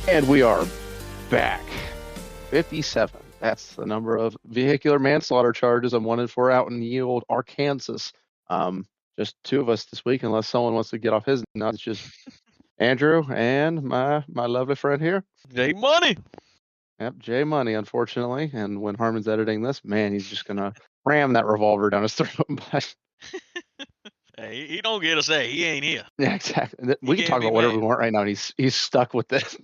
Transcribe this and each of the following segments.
And we are back. 57. That's the number of vehicular manslaughter charges I'm wanted for out in the old Arkansas. Um, just two of us this week, unless someone wants to get off his nuts. Just Andrew and my lovely friend here. Jay Money. Yep, Jay Money, unfortunately. And when Harmon's editing this, man, he's just gonna ram that revolver down his throat. But Hey, he don't get a say. He ain't here. yeah, exactly. He We can can't talk be about whatever we mad. want right now, and he's stuck with this.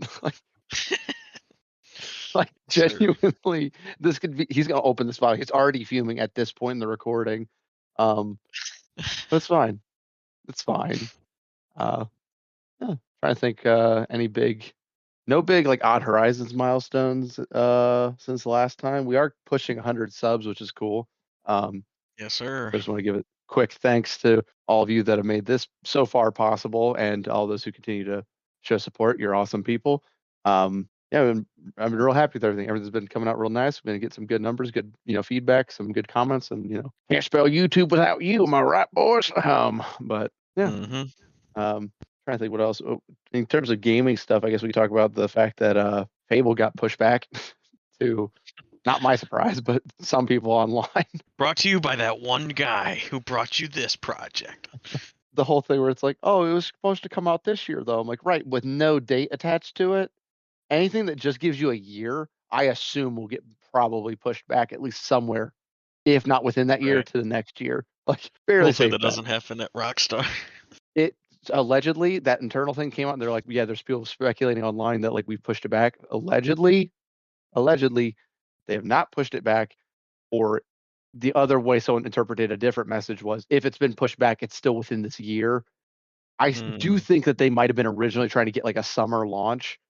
Like Sir. genuinely, this could be. He's gonna open this file. He's already fuming at this point in the recording. But it's fine. It's fine. Yeah, trying to think. No big like Odd Horizons milestones. Since the last time we are pushing 100 subs, which is cool. Yes, sir. I just want to give a quick thanks to all of you that have made this so far possible, and all those who continue to show support. You're awesome people. Yeah, I've been real happy with everything. Everything's been coming out real nice. We're gonna get some good numbers, good feedback, some good comments, and can't spell YouTube without you. Am I right, boys? But yeah. Trying to think what else. In terms of gaming stuff, I guess we could talk about the fact that Fable got pushed back to, not my surprise, but some people online. Brought to you by that one guy who brought you this project. The whole thing where it's like, oh, it was supposed to come out this year, though. I'm like, right, with no date attached to it. Anything that just gives you a year, I assume will get probably pushed back at least somewhere, if not within that year, Right. to the next year. Like, fairly Hopefully safe that bet. doesn't happen at Rockstar. It allegedly, that internal thing came out, and they're like, yeah, there's people speculating online that like we pushed it back. Allegedly, they have not pushed it back, or the other way someone interpreted a different message was, if it's been pushed back, it's still within this year. I do think that they might have been originally trying to get like a summer launch,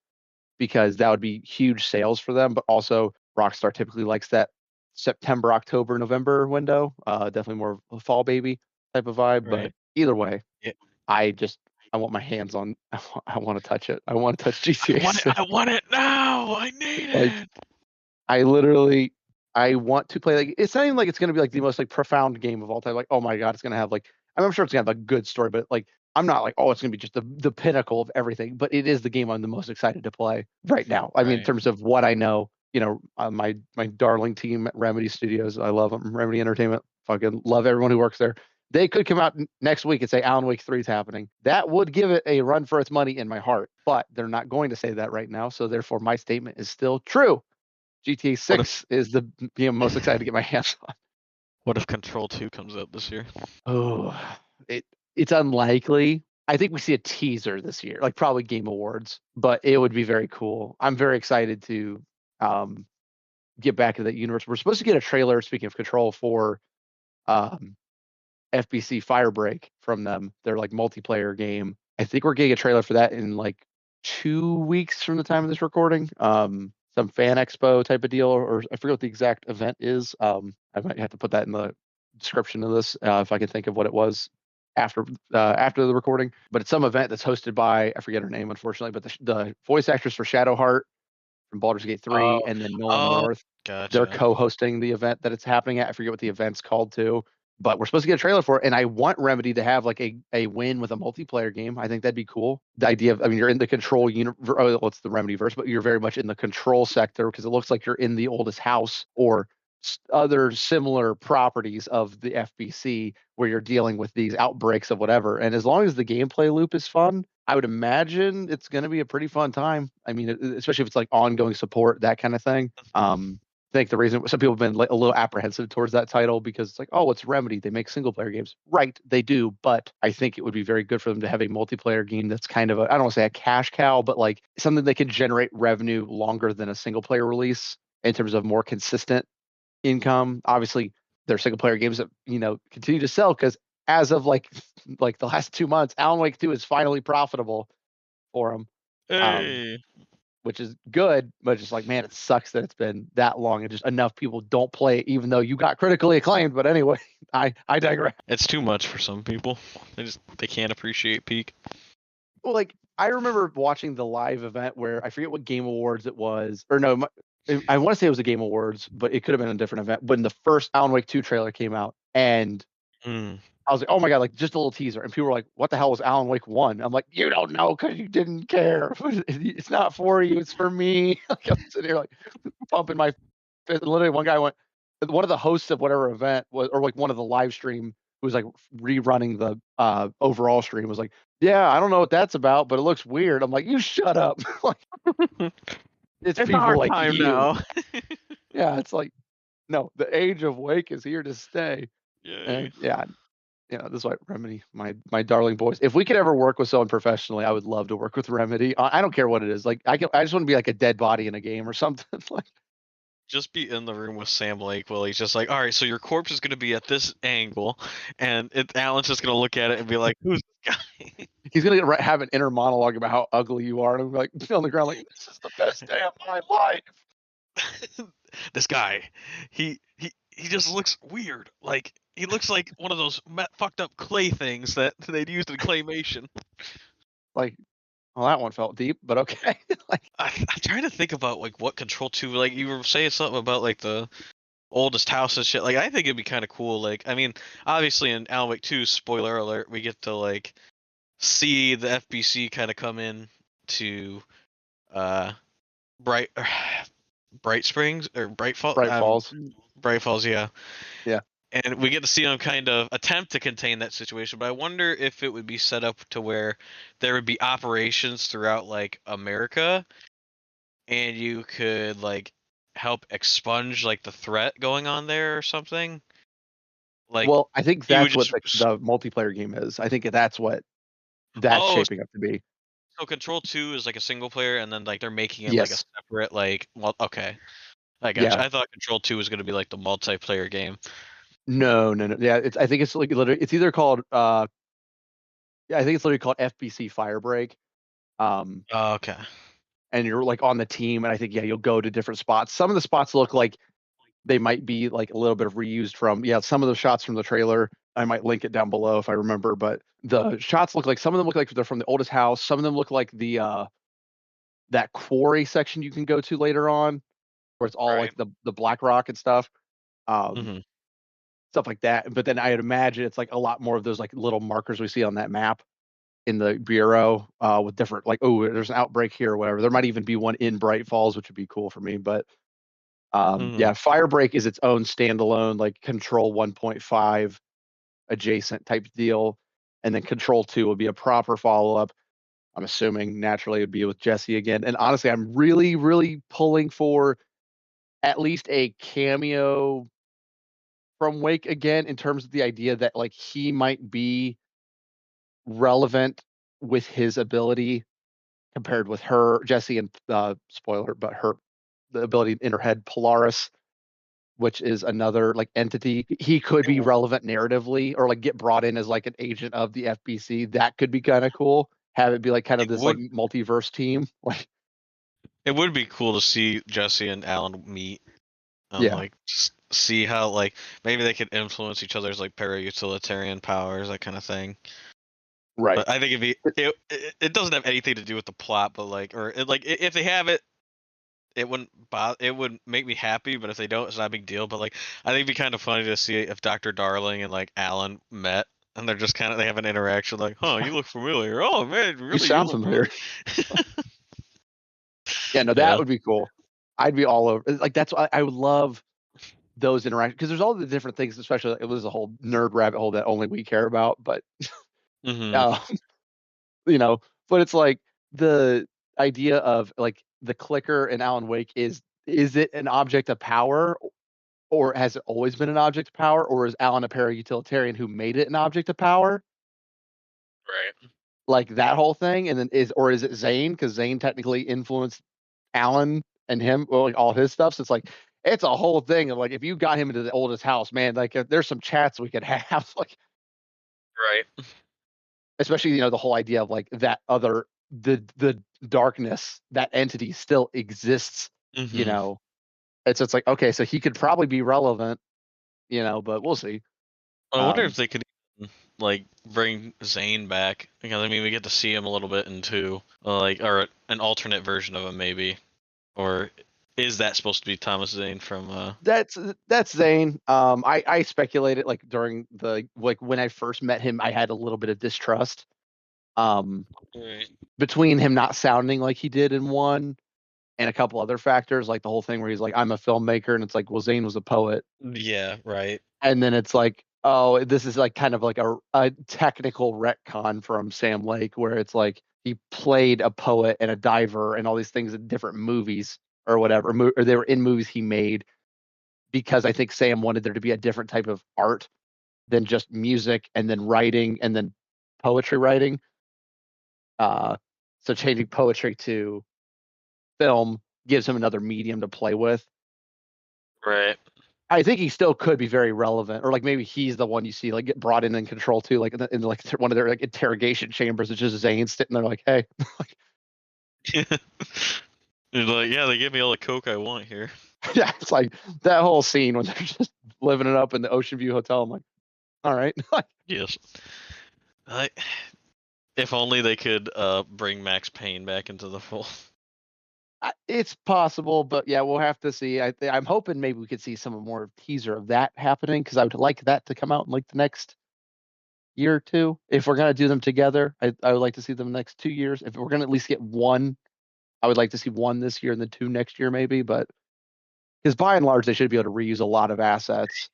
because that would be huge sales for them. But also, Rockstar typically likes that September, October, November window. Definitely more of a fall baby type of vibe. But Right. either way, Yeah. I want my hands on. I want to touch it. I want to touch GTA. I want it now. I need Like, it. I want to play, like, it's not even like it's gonna be like the most like profound game of all time. Like, oh my god, it's gonna have like, I'm sure it's gonna have a good story, but like I'm not like, oh, it's gonna be just the pinnacle of everything. But it is the game I'm the most excited to play right now. I mean, in Right. terms of what I know, my darling team at Remedy Studios, I love them. Remedy Entertainment, fucking love everyone who works there. They could come out next week and say Alan Wake 3 is happening. That would give it a run for its money in my heart. But they're not going to say that right now. So therefore, my statement is still true. GTA 6 is the game I'm most excited to get my hands on. What if Control 2 comes out this year? Oh, it's unlikely. I think we see a teaser this year, like probably Game Awards, but it would be very cool. I'm very excited to get back into that universe. We're supposed to get a trailer, speaking of Control, for FBC Firebreak from them. They're like multiplayer game. I think we're getting a trailer for that in like 2 weeks from the time of this recording. Some fan expo type of deal, or I forget what the exact event is. I might have to put that in the description of this if I can think of what it was after the recording. But it's some event that's hosted by, I forget her name unfortunately, but the voice actress for Shadowheart from Baldur's Gate 3, and then Nolan North. They're Gotcha. co-hosting the event that it's happening at. I forget what the event's called too, but we're supposed to get a trailer for it. And I want Remedy to have like a win with a multiplayer game. I think that'd be cool. The idea of, I mean, you're in the Control universe. Oh, well, it's the Remedy verse, but you're very much in the Control sector, because it looks like you're in the oldest house or other similar properties of the FBC, where you're dealing with these outbreaks of whatever. And as long as the gameplay loop is fun, I would imagine it's going to be a pretty fun time. I mean, especially if it's like ongoing support, that kind of thing. I think the reason some people have been like a little apprehensive towards that title, because it's like, oh, it's Remedy, they make single player games. Right, they do, but I think it would be very good for them to have a multiplayer game that's kind of I don't want to say a cash cow, but like something that can generate revenue longer than a single player release in terms of more consistent income. Obviously, there are single player games that continue to sell, because as of like the last 2 months, Alan Wake 2 is finally profitable for them. Hey. Which is good, but just like, man, it sucks that it's been that long and just enough people don't play it, even though you got critically acclaimed. But anyway, I digress. It's too much for some people. They can't appreciate Peak. Well, like, I remember watching the live event where I forget what Game Awards it was, or no, I want to say it was a Game Awards, but it could have been a different event, when the first Alan Wake 2 trailer came out, and I was like, oh my god, like just a little teaser, and people were like, what the hell was Alan Wake 1? I'm like, you don't know because you didn't care. It's not for you, it's for me. Like I'm sitting here like pumping my fist. Literally, one guy went, one of the hosts of whatever event was, or like one of the live stream who was like rerunning the overall stream was like, yeah, I don't know what that's about, but it looks weird. I'm like, you shut up. Like it's It's people our like time you. now. Yeah, it's like no, the age of Wake is here to stay. Yay. And yeah, this is why Remedy, my darling boys. If we could ever work with someone professionally, I would love to work with Remedy. I don't care what it is. Like I just want to be like a dead body in a game or something. Like Just be in the room with Sam Lake while he's just like, all right, so your corpse is going to be at this angle, and Alan's just going to look at it and be like, who's this guy? he's gonna have an inner monologue about how ugly you are, and I'm like on the ground like this is the best day of my life. This guy, he just looks weird. Like he looks like one of those fucked up clay things that they'd used in claymation. Like, well, that one felt deep, but okay. Like, I'm trying to think about like what Control 2, like you were saying something about like the oldest house and shit. Like I think it'd be kind of cool. Like I mean, obviously in Alan Wake 2, spoiler alert, we get to like see the FBC kind of come in to uh Bright Bright Springs or Bright Fall Bright Falls. Bright Falls, yeah. Yeah. And we get to see them kind of attempt to contain that situation, but I wonder if it would be set up to where there would be operations throughout like America, and you could like help expunge like the threat going on there or something. Like Well, I think you would that's what just the multiplayer game is. I think that's what that's oh, shaping up to be. so Control 2 is like a single player, and then like they're making it like a Yes. separate like well, okay, I got you. Yeah. I thought Control 2 was going to be like the multiplayer game. No, no, no. Yeah, I think it's like literally it's either called yeah, I think it's literally called FBC Firebreak. Um Oh, okay. and you're like on the team, and I think yeah, you'll go to different spots. Some of the spots look like they might be like a little bit of reused from some of the shots from the trailer. I might link it down below if I remember, but the shots look like some of them look like they're from the oldest house. Some of them look like the that quarry section you can go to later on, where it's all Right. like the black rock and stuff. Um, Mm-hmm. stuff like that. But then I'd imagine it's like a lot more of those like little markers we see on that map in the bureau with different like, oh, there's an outbreak here or whatever. There might even be one in Bright Falls, which would be cool for me. But Mm-hmm. yeah, Firebreak is its own standalone like Control 1.5 adjacent type deal, and then Control 2 will be a proper follow up. I'm assuming naturally it'd be with Jesse again. And honestly, I'm really, really pulling for at least a cameo from Wake again in terms of the idea that like he might be relevant with his ability compared with her, Jesse, and spoiler, but her the ability in her head, Polaris, which is another like entity. He could be relevant narratively or like get brought in as like an agent of the FBC. That could be kind of cool. Have it be like kind of It this like would multiverse team. Like it would be cool to see Jesse and Alan meet and yeah, like see how like maybe they could influence each other's like para-utilitarian powers, that kind of thing. right. But I think it doesn't have anything to do with the plot, but like or it, like if they have it, it wouldn't bother, it would make me happy. But if they don't, it's not a big deal. But like I think it'd be kind of funny to see if Dr. Darling and like Alan met. And they're just kind of they have an interaction like, "Huh, you look familiar. Oh man, You really, you sound look familiar. familiar." Yeah, no, that Yeah. would be cool. I'd be all over. Like that's why I would love those interactions because there's all the different things, especially like, it was a whole nerd rabbit hole that only we care about. But Mm-hmm. uh, you know, but it's like the idea of like the clicker in Alan Wake is it an object of power or has it always been an object of power or is Alan a para-utilitarian who made it an object of power? Right. Like that whole thing, and then is it Zane because Zane technically influenced Alan and him, well, like all his stuff. So it's a whole thing of like if you got him into the oldest house, man, like there's some chats we could have, like Right. especially the whole idea of like that other the darkness that entity still exists. You Mm-hmm. know, it's like okay, so he could probably be relevant, but we'll see. I wonder if Um, they could like bring Zane back because I mean we get to see him a little bit in two, like or an alternate version of him maybe, or Is that supposed to be Thomas Zane from? That's Zane. I speculated like during the like when I first met him, I had a little bit of distrust. Um, Right. between him not sounding like he did in one and a couple other factors, like the whole thing where he's like, I'm a filmmaker, and it's like, well, Zane was a poet. Yeah. Right. And then it's like, oh, this is like kind of like a technical retcon from Sam Lake, where it's like he played a poet and a diver and all these things in different movies or whatever, or they were in movies he made because I think Sam wanted there to be a different type of art than just music and then writing and then poetry writing. Uh, so changing poetry to film gives him another medium to play with. Right. I think he still could be very relevant, or like maybe he's the one you see like get brought in control too, like in like one of their like interrogation chambers. It's just Zane sitting there like, hey, He's like, yeah, they give me all the coke I want here. yeah, it's like that whole scene when they're just living it up in the Ocean View Hotel. I'm like, all right, Yes. I, if only they could bring Max Payne back into the fold. it's possible, but yeah, we'll have to see. I'm hoping maybe we could see some more teaser of that happening because I would like that to come out in like the next year or two. If we're gonna do them together, I would like to see them the next 2 years. If we're gonna at least get one, I would like to see one this year and then two next year maybe. But because by and large they should be able to reuse a lot of assets.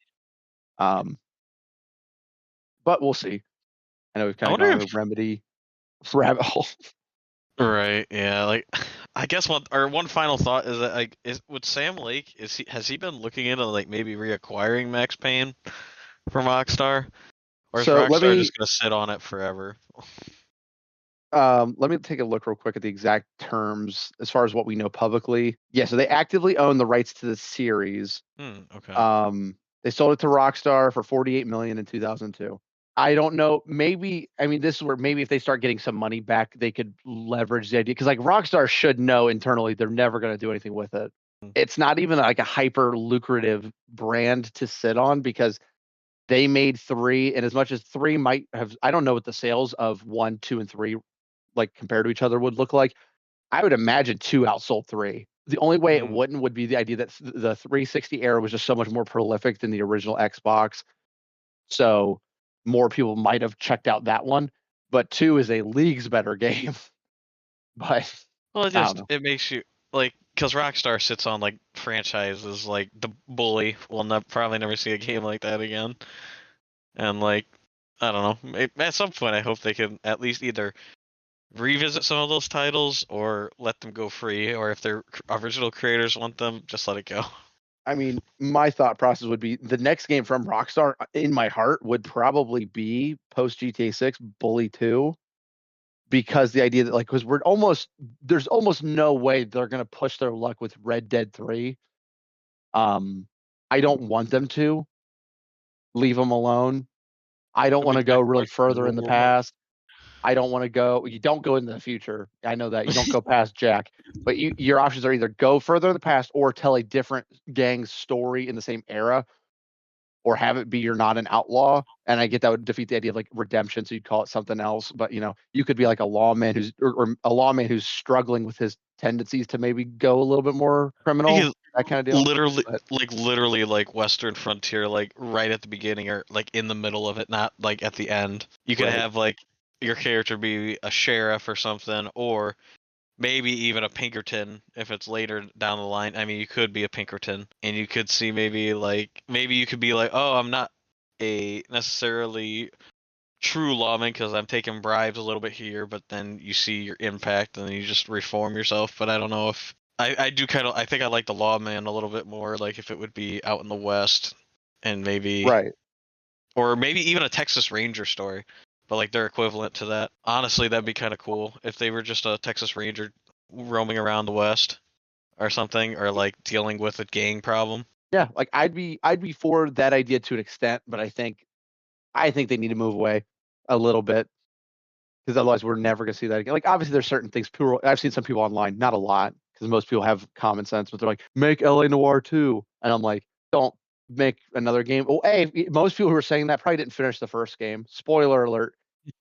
Um, but we'll see. I know we've I kind of wonder gone on if. a remedy rabbit hole. Right. Yeah. Like, I guess one final thought is that like is with Sam Lake has he been looking into like maybe reacquiring Max Payne from Rockstar, or is So Rockstar just gonna sit on it forever? let me take a look real quick at the exact terms as far as what we know publicly. Yeah, so they actively own the rights to the series. Okay. They sold it to Rockstar for 48 million in 2002. I don't know. Maybe I mean this is where maybe if they start getting some money back, they could leverage the idea because like Rockstar should know internally they're never going to do anything with it. It's not even like a hyper lucrative brand to sit on because they made three, and as much as three might have, I don't know what the sales of one, two, and three like compared to each other would look like. I would imagine two outsold three. The only way it Mhm. wouldn't would be the idea that the 360 era was just so much more prolific than the original Xbox. So more people might have checked out that one. But two is a leagues better game. But Well, I don't know. it makes you like because Rockstar sits on like franchises like the Bully. We'll probably never see a game like that again. And like I don't know. At some point, I hope they can at least either revisit some of those titles or let them go free, or if their original creators want them, just let it go. I mean, my thought process would be the next game from Rockstar in my heart would probably be post GTA 6 Bully 2 because the idea that like because we're almost there's almost no way they're going to push their luck with Red Dead 3. Um I don't want them to leave them alone. I don't It'll want be to Jack go really Washington further in World the War One. past. I don't want to go. You don't go into the future. I know that you don't go past Jack, but your options are either go further in the past or tell a different gang's story in the same era, or have it be you're not an outlaw. And I get that would defeat the idea of like redemption, so you'd call it something else. But you could be like a lawman who's or a lawman who's struggling with his tendencies to maybe go a little bit more criminal, Because that kind of deal. literally, But literally, like Western Frontier, like right at the beginning or like in the middle of it, not like at the end. You could right, have like your character be a sheriff or something, or maybe even a Pinkerton if it's later down the line. I mean, you could be a Pinkerton, and you could see maybe you could be like, oh, I'm not a necessarily true lawman because I'm taking bribes a little bit here, but then you see your impact and then you just reform yourself. But I don't know if I do kind of I think I like the lawman a little bit more, like if it would be out in the West and maybe right. or maybe even a Texas Ranger story, but like they're equivalent to that. Honestly, that'd be kind of cool if they were just a Texas Ranger roaming around the West or something, or like dealing with a gang problem. Yeah, like I'd be for that idea to an extent, but I think they need to move away a little bit because otherwise we're never gonna see that again. Like obviously there's certain things people I've seen some people online, not a lot, because most people have common sense, but they're like, make LA Noir 2. And I'm like, don't make another game. Oh, hey, most people who are saying that probably didn't finish the first game. Spoiler alert,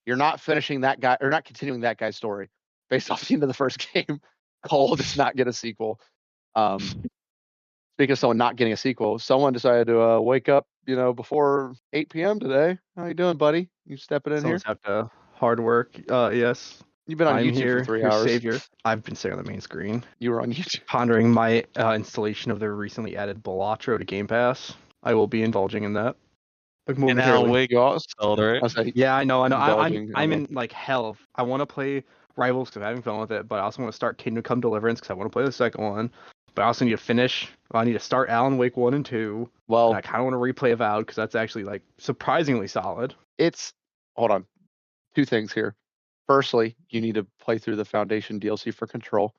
you're not finishing that guy or not continuing that guy's story based off the end of the first game. Cole does not get a sequel. Speaking of someone not getting a sequel, someone decided to wake up, before 8 p.m. today. How you doing, buddy? You stepping in here? Someone's have to hard work. Yes, You've been on I'm YouTube for here, 3 hours. savior. I've been sitting on the main screen, You were on YouTube. pondering my installation of the recently added Balatro to Game Pass. I will be indulging in that. Like And Alan momentarily. Wake sold, right? I was like, Yeah, I know. I'm indulging, I'm okay. in like hell. I want to play Rivals because I'm having fun with it, but I also want to start Kingdom Come Deliverance because I want to play the second one. But I also need to finish. I need to start Alan Wake 1 and 2. Well, And I kind of want to replay Avowed because that's actually like surprisingly solid. hold on. Two things here. Firstly, you need to play through the Foundation DLC for Control.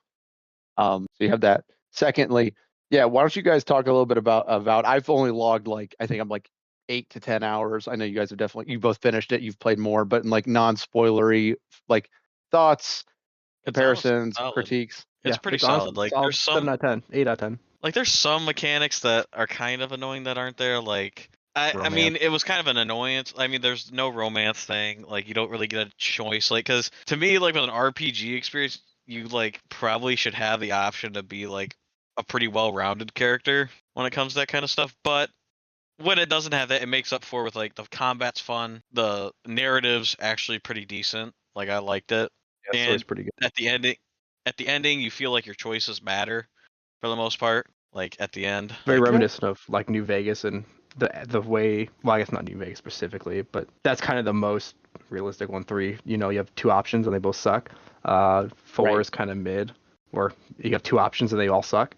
So you have that. Secondly, yeah, why don't you guys talk a little bit about Avowed? I've only logged I think I'm like 8 to 10 hours. I know you guys have you both finished it. You've played more, but in like non-spoilery, like thoughts, comparisons, solid. critiques. It's pretty it's honestly solid. Like solid. there's 7 some out of 10, 8 out of 10. like there's some mechanics that are kind of annoying that aren't there. Like I mean, it was kind of an annoyance. I mean, there's no romance thing. Like you don't really get a choice. Like because to me, like with an RPG experience, you like probably should have the option to be like a pretty well-rounded character when it comes to that kind of stuff. But when it doesn't have that, it makes up for with like the combat's fun, the narrative's actually pretty decent. Like I liked it. Yeah, so it's pretty good. At the ending, you feel like your choices matter for the most part. Like at the end, Very like, reminiscent of like New Vegas and the way. Well, I guess not New Vegas specifically, but that's kind of the most realistic one. 3, you have 2 options and they both suck. 4 Right. is kind of mid, where you have 2 options and they all suck.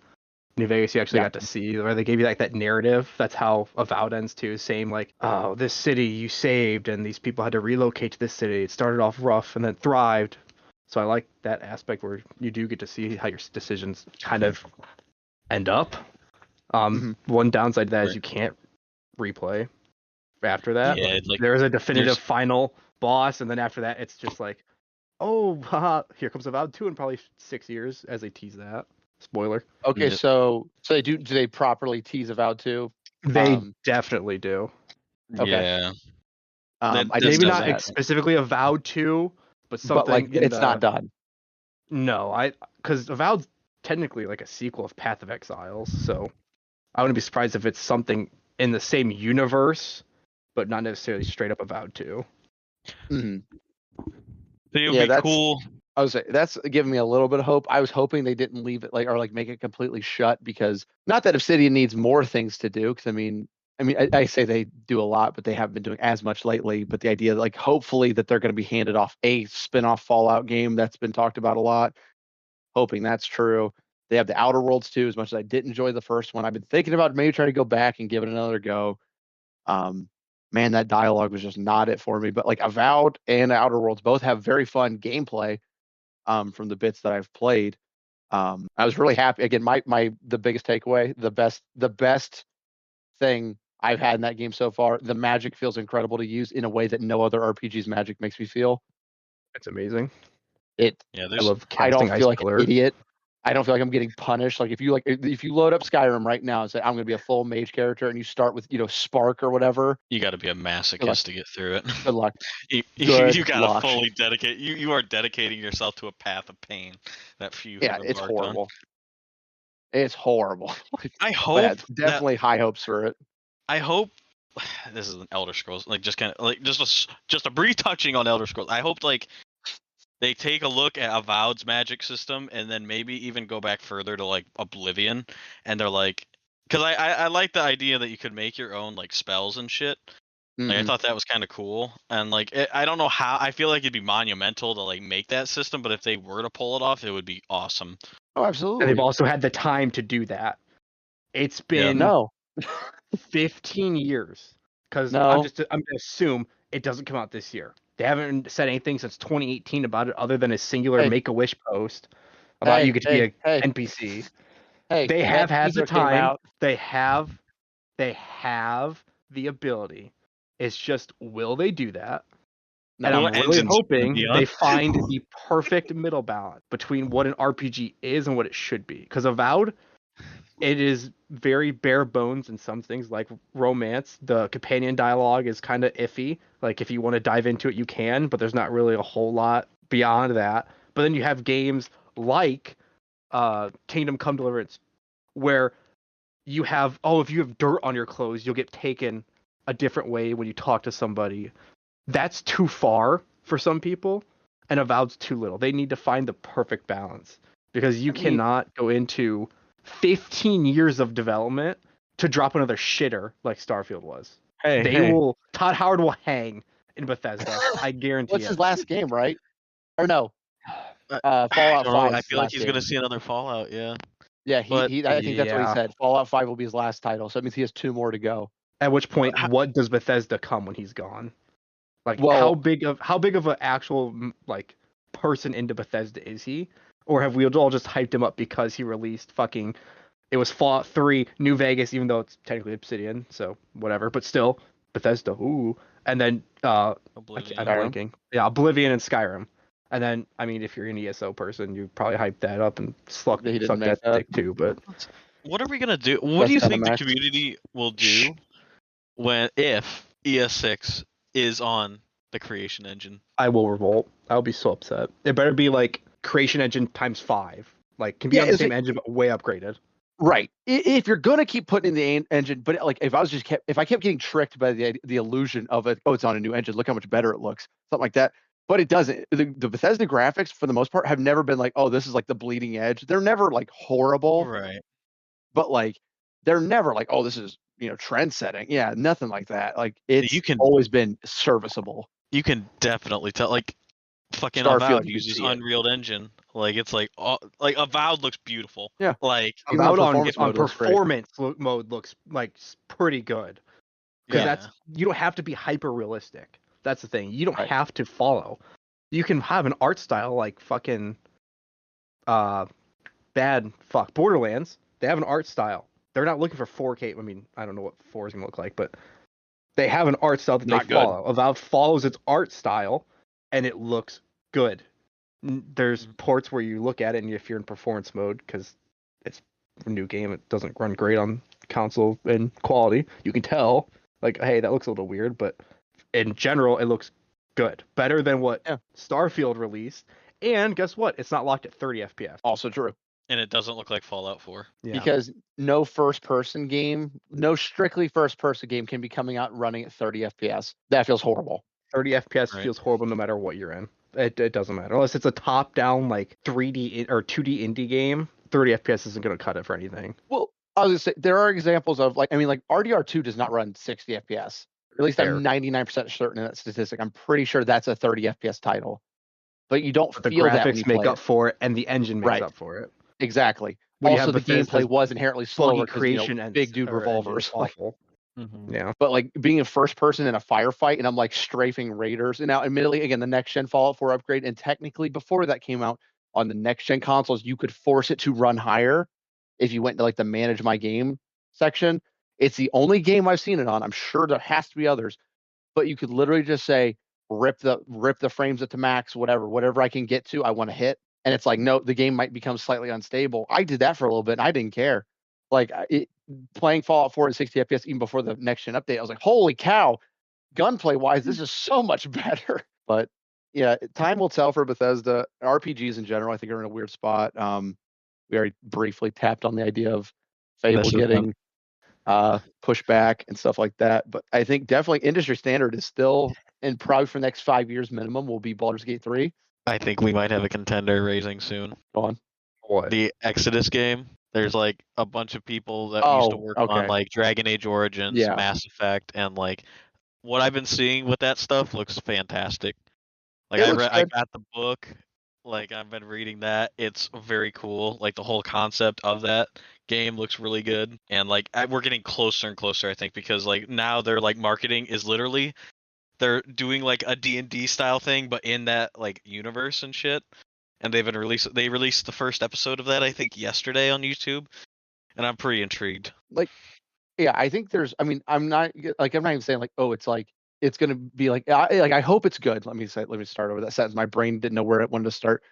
New Vegas, you actually got to see where they gave you like that narrative. That's how Avowed ends too. Same like, oh, this city you saved, and these people had to relocate to this city. It started off rough and then thrived. So I like that aspect where you do get to see how your decisions kind of end up. One downside to that is you can't replay after that. Yeah, like, there is a definitive final boss, and then after that, it's just like, oh, haha, here comes Avowed 2 in probably 6 years, as they tease that. Spoiler. Okay, Yeah. so they do they properly tease Avowed 2? They definitely do. Okay. Yeah. Maybe not specifically Avowed 2, but something. But like it's not done. No, because Avowed's technically like a sequel of Path of Exiles, so I wouldn't be surprised if it's something in the same universe, but not necessarily straight up Avowed 2. Mm-hmm. It would be cool. I was saying that's giving me a little bit of hope. I was hoping they didn't leave it or make it completely shut, because not that Obsidian needs more things to do, because I mean I say they do a lot, but they haven't been doing as much lately. But the idea like hopefully that they're going to be handed off a spin-off Fallout game that's been talked about a lot. Hoping that's true. They have the Outer Worlds too. As much as I did enjoy the first one, I've been thinking about maybe trying to go back and give it another go. Man, that dialogue was just not it for me. But like Avowed and Outer Worlds both have very fun gameplay. From the bits that I've played, I was really happy. Again, the biggest takeaway, the best thing I've had in that game so far. The magic feels incredible to use in a way that no other RPG's magic makes me feel. It's amazing. Yeah, I love I don't casting feel like Ice an idiot. I don't feel like I'm getting punished. Like if you load up Skyrim right now and say I'm going to be a full mage character, and you start with Spark or whatever, you got to be a masochist to get through it. Good luck. you got to fully dedicate. You are dedicating yourself to a path of pain that few. Yeah, it's horrible. On. It's horrible. I hope definitely high hopes for it. I hope this is an Elder Scrolls, like just kind of like just a brief touching on Elder Scrolls. I hope like they take a look at Avowed's magic system and then maybe even go back further to like Oblivion, and they're like, because I like the idea that you could make your own like spells and shit. Like I thought that was kind of cool, and like I don't know how. I feel like it'd be monumental to like make that system, but if they were to pull it off, it would be awesome. Oh, absolutely. And they've also had the time to do that. It's been 15 years, because I'm gonna assume it doesn't come out this year. They haven't said anything since 2018 about it, other than a singular Make-A-Wish post about you get to be an NPC. They have had the time. They have the ability. It's just, will they do that? And I'm really hoping they find the perfect middle balance between what an RPG is and what it should be. Because Avowed, it is very bare bones in some things, like romance. The companion dialogue is kind of iffy. Like if you want to dive into it, you can, but there's not really a whole lot beyond that. But then you have games like Kingdom Come Deliverance where you have if you have dirt on your clothes, you'll get taken a different way when you talk to somebody. That's too far for some people, and Avowed's too little. They need to find the perfect balance because you cannot go into 15 years of development to drop another shitter like Starfield was. Todd Howard will hang in Bethesda. I guarantee What's it. his last game, right? Or no, I Fallout don't know, 5. I is feel like last he's game. gonna see another Fallout. Yeah. Yeah, But I think that's what he Yeah. said. Fallout 5 will be his last title, so that means he has 2 more to go. At which point, what does Bethesda come when he's gone? Like, Well, how big of an actual like person into Bethesda is he? Or have we all just hyped him up because he released it was Fallout 3 New Vegas, even though it's technically Obsidian, so whatever, but still Bethesda. Ooh, and then I'm Oblivion. blanking. Yeah, Oblivion and Skyrim. And then, I mean, if you're an ESO person, you probably hyped that up and suck he didn't make that dick too. But What are we gonna do? What do you think the community will do if ES6 is on the creation engine? I will revolt. I'll be so upset. It better be like creation engine times 5. Like, can be on the same engine but way upgraded. Right. If you're gonna keep putting in the engine, but like if I kept getting tricked by the illusion of it, it's on a new engine, look how much better it looks, something like that. But it doesn't. The Bethesda graphics, for the most part, have never been like, oh, this is like the bleeding edge. They're never like horrible, Right. but like they're never like, oh, this is trend setting. Yeah, nothing like that. Like it's always been serviceable. You can definitely tell. Like fucking Starfield, Avowed you can uses see it. Unreal Engine. Like it's like Avowed looks beautiful. Yeah. Like Avowed on performance mode looks like pretty good. Because you don't have to be hyper realistic. That's the thing. You don't have to follow. You can have an art style like fucking Borderlands. They have an art style. They're not looking for 4K. I mean, I don't know what 4 is gonna look like, but they have an art style that they follow. Avowed follows its art style, and it looks good. There's ports where you look at it, and if you're in performance mode, because it's a new game, it doesn't run great on console and quality. You can tell, like, hey, that looks a little weird, but in general, it looks good. Better than what Starfield released. And guess what? It's not locked at 30 FPS. Also true. And it doesn't look like Fallout 4. Yeah. Because no strictly first-person game can be coming out and running at 30 FPS. That feels horrible. 30 FPS feels horrible no matter what you're in. It doesn't matter. Unless it's a top-down, like, 3D or 2D indie game, 30 FPS isn't going to cut it for anything. Well, I was going to say, there are examples of, like RDR2 does not run 60 FPS. At least I'm 99% certain in that statistic. I'm pretty sure that's a 30 FPS title. But you don't feel that when you make up for it, and the engine makes up for it. Exactly. When also, the gameplay was inherently slower because big dude revolvers. Awful. Yeah. But like being a first person in a firefight, and I'm like strafing raiders. And now, admittedly, again, the next gen Fallout 4 upgrade, and technically before that came out on the next gen consoles, you could force it to run higher if you went to like the manage my game section. It's the only game I've seen it on. I'm sure there has to be others, but you could literally just say rip the frames up to max, whatever I can get to, I want to hit. And it's like, no, the game might become slightly unstable. I did that for a little bit, and I didn't care. Like playing Fallout 4 at 60 FPS even before the next gen update, I was like, holy cow, gunplay wise, this is so much better. But yeah, time will tell for Bethesda. RPGs in general, I think, are in a weird spot. We already briefly tapped on the idea of Fable getting pushback and stuff like that. But I think definitely industry standard is still, and probably for the next 5 years minimum, will be Baldur's Gate 3. I think we might have a contender raising soon. Go on. What? The Exodus game. There's like a bunch of people that used to work on like Dragon Age Origins, Mass Effect, and like what I've been seeing with that stuff looks fantastic. Like I got the book, like I've been reading that. It's very cool. Like the whole concept of that game looks really good, and like we're getting closer and closer, I think, because like now they're like marketing is literally they're doing like a D&D style thing, but in that like universe and shit. And they released the first episode of that, I think, yesterday on YouTube, and I'm pretty intrigued. Like, yeah, I think I'm not even saying like, oh, it's gonna be like I hope it's good. Let me start over that sentence. My brain didn't know where it wanted to start.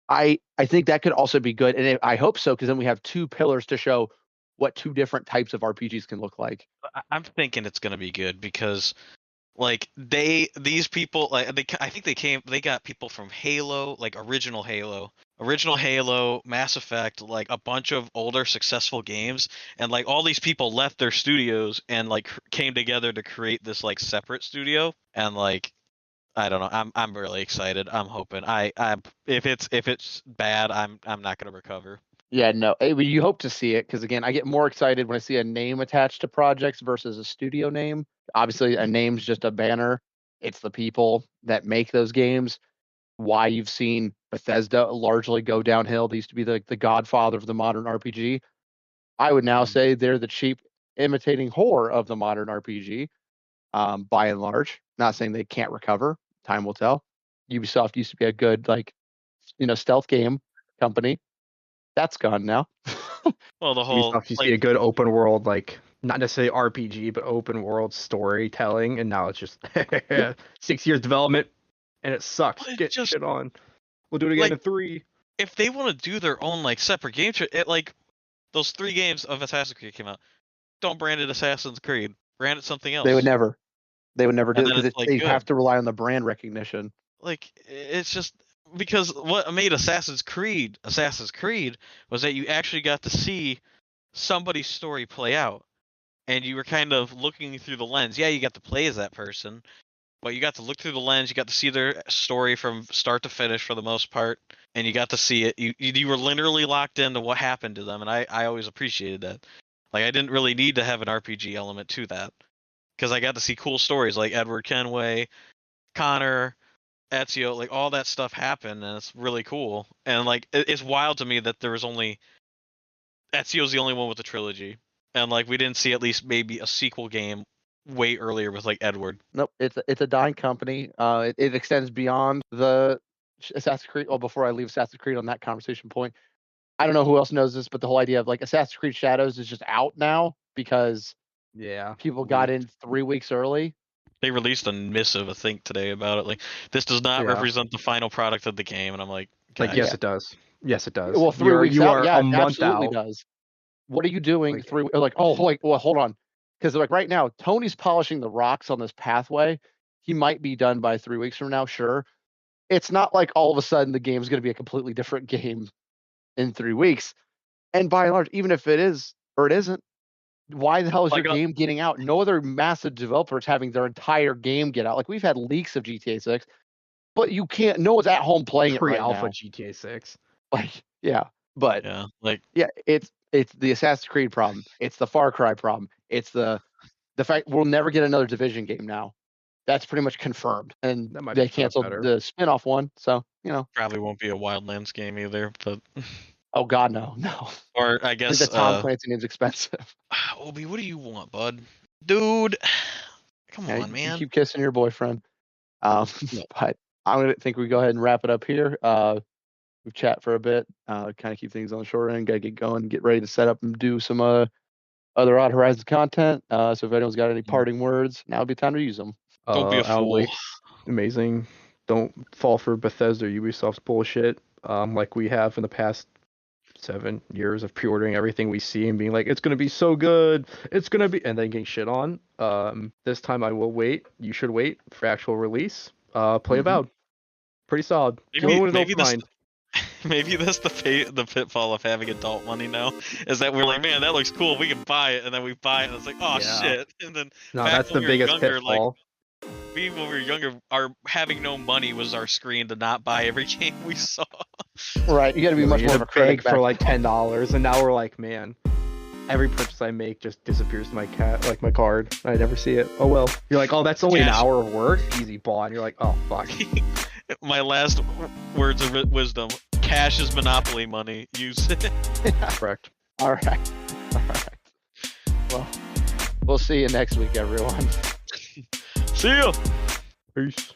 I think that could also be good, and I hope so, because then we have 2 pillars to show what 2 different types of RPGs can look like. I'm thinking it's gonna be good because. Like these people, like I think they got people from Halo, like original Halo, original Halo, Mass Effect, like a bunch of older successful games, and like all these people left their studios and like came together to create this like separate studio, and like I don't know, I'm really excited. I'm hoping if it's bad, I'm not gonna recover. Yeah, no, you hope to see it because again, I get more excited when I see a name attached to projects versus a studio name. Obviously, a name's just a banner. It's the people that make those games. Why you've seen Bethesda largely go downhill. They used to be the godfather of the modern RPG. I would now say they're the cheap imitating whore of the modern RPG, by and large. Not saying they can't recover. Time will tell. Ubisoft used to be a good stealth game company. That's gone now. Well, the whole Ubisoft used to be a good open world, like not necessarily RPG, but open world storytelling, and now it's just 6 years development, and it sucks. Get shit on. We'll do it again in 3. If they want to do their own like separate game, like those 3 games of Assassin's Creed came out, don't brand it Assassin's Creed. Brand it something else. They would never do it because they good. have to rely on the brand recognition. Like it's just because what made Assassin's Creed was that you actually got to see somebody's story play out, and you were kind of looking through the lens. Yeah, you got to play as that person, but you got to look through the lens. You got to see their story from start to finish for the most part, and you got to see it. You were literally locked into what happened to them, and I always appreciated that. Like I didn't really need to have an RPG element to that because I got to see cool stories like Edward Kenway, Connor, Ezio, like all that stuff happened, and it's really cool. And like it's wild to me that there was only Ezio's the only one with the trilogy, and like we didn't see at least maybe a sequel game way earlier with like Edward. Nope, it's a dying company. It extends beyond the Assassin's Creed. Well, before I leave Assassin's Creed on that conversation point, I don't know who else knows this, but the whole idea of like Assassin's Creed Shadows is just out now because people got in 3 weeks early. They released a missive, I think, today about it. Like, this does not represent the final product of the game, and I'm like, yes, it does. Yes, it does. Well, 3 weeks out, yeah, a it month absolutely out. does. What are you doing? Well, hold on, because like right now, Tony's polishing the rocks on this pathway. He might be done by 3 weeks from now. Sure, it's not like all of a sudden the game's going to be a completely different game in 3 weeks. And by and large, even if it is or it isn't, why the hell is your game getting out? No other massive developer is having their entire game get out. Like we've had leaks of GTA 6, but you can't. No one's at home playing it right now. Pre-alpha GTA 6. Like but it's the Assassin's Creed problem. It's the Far Cry problem. It's the fact we'll never get another Division game now. That's pretty much confirmed. And they canceled the spin-off one, so probably won't be a Wildlands game either. But oh god, no. Or I guess the Tom Clancy name's expensive. Obi, what do you want, bud? Dude, come on, man. You keep kissing your boyfriend. But I'm gonna think we go ahead and wrap it up here. We've chat for a bit, kind of keep things on the short end. Gotta get going, get ready to set up and do some other Odd Horizons content. So if anyone's got any parting words, now would be time to use them. Don't be a fool. Amazing. Don't fall for Bethesda or Ubisoft's bullshit. Like we have in the past 7 years of pre-ordering everything we see and being like, it's gonna be so good, it's gonna be, and then getting shit on. This time I will wait. You should wait for actual release. Play Avowed. Pretty solid. Maybe that's the pitfall of having adult money now, is that we're like, man, that looks cool, we can buy it, and then we buy it, and it's like, oh shit, and then that's the biggest pitfall. We, when we were younger, our having no money was our screen to not buy every game we saw. Right, you got to be much more of a critic for like $10, and now we're like, man, every purchase I make just disappears to my my card. I never see it. Oh well. You're like, oh, that's only an hour of work. Easy bought. And you're like, oh fuck. My last words of wisdom: cash is monopoly money. Use it. Correct. All right. Well, we'll see you next week, everyone. See you. Peace.